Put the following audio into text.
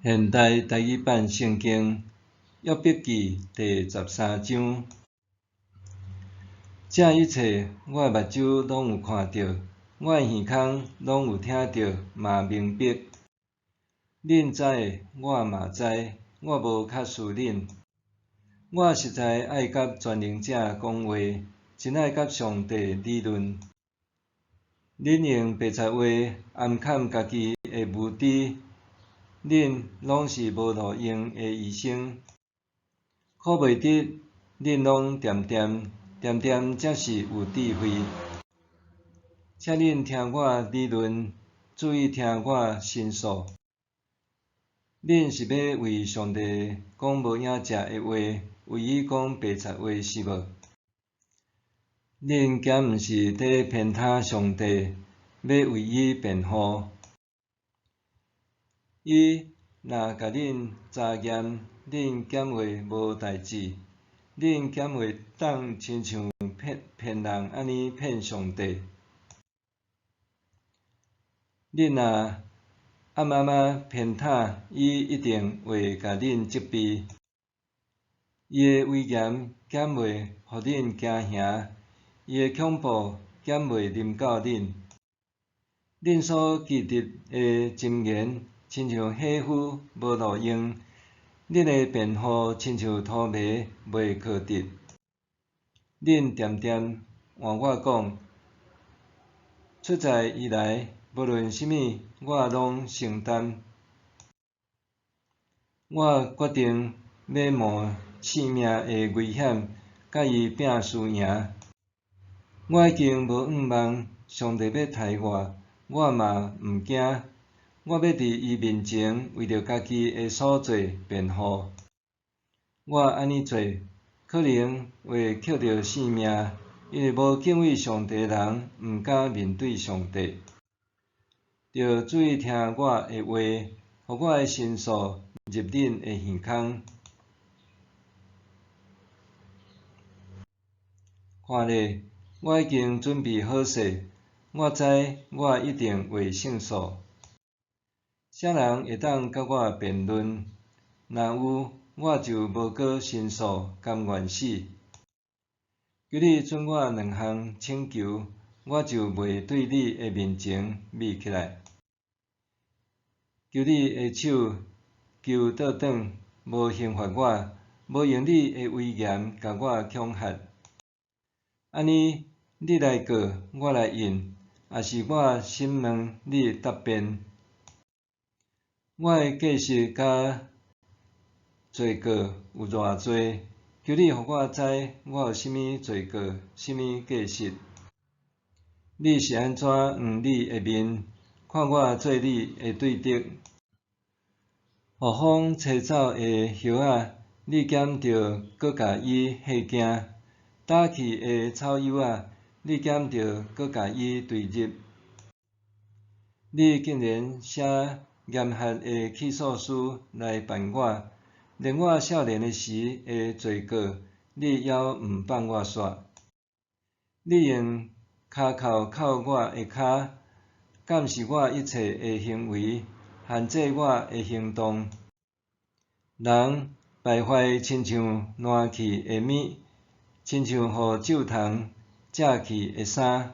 现代台语版圣经约伯记第13章，这一切我目睭拢有看到，我耳孔拢有听到，嘛明白。恁知的，我嘛知，我无较输恁。我实在爱甲全能者讲话，真爱甲上帝理论。恁用白贼话暗砍家己的无知。恁拢是无路用的医生，可袂得恁拢点才是有智慧。请恁听我理论，注意听我申诉。恁是要为上帝讲无影食的话，为伊讲白贼话是无？恁敢毋是伫偏袒上帝，要为伊辩护？伊若甲恁查验，恁减会无代志。恁减会当亲像骗人安尼骗上帝。恁若暗偏袒，伊一定会甲恁责备。伊的威严减袂互恁惊吓，伊的恐怖减袂临到恁。恁所记得的箴言，亲像火斧无路用，恁的辩护亲像土迷袂靠得。恁定换我讲，出在以来，无论什么，我拢承担。我决定要冒性命的危险，甲伊拼输赢。我已经无仰望上帝要杀我，我嘛毋惊。我要伫伊面前为着家己的所做辩护。我安尼做，可能会捡着性命，因为无敬畏上帝的人毋敢面对上帝。着注意听我的话，互我的申诉入恁的耳孔。看咧，我已经准备好势，我知我一定会胜诉。啥人会当甲我辩论？若有，我就无搁申诉，甘愿死。求你准我2项请求，我就袂对你的面前密起来。求你的手求倒转，无刑罚我，无用你的威严甲我恐吓。安尼，你来告，我来应，也是我审问你答辩。我的过失甲罪过有偌多？求你互我知，我有甚物罪过，甚物过失？你是安怎黄你的面，看我做你的对敌？互风吹走的叶仔，你减着搁甲伊吓惊；打去的草叶仔，你减着搁甲伊对入。你竟然写严罚的起诉书来办我，连我少年的时的罪过，你还毋放我煞？你用骹扣扣我的骹，监视我一切的行为，限制我的行动。人败坏亲像烂去的米，亲像互咒虫遮去的衫。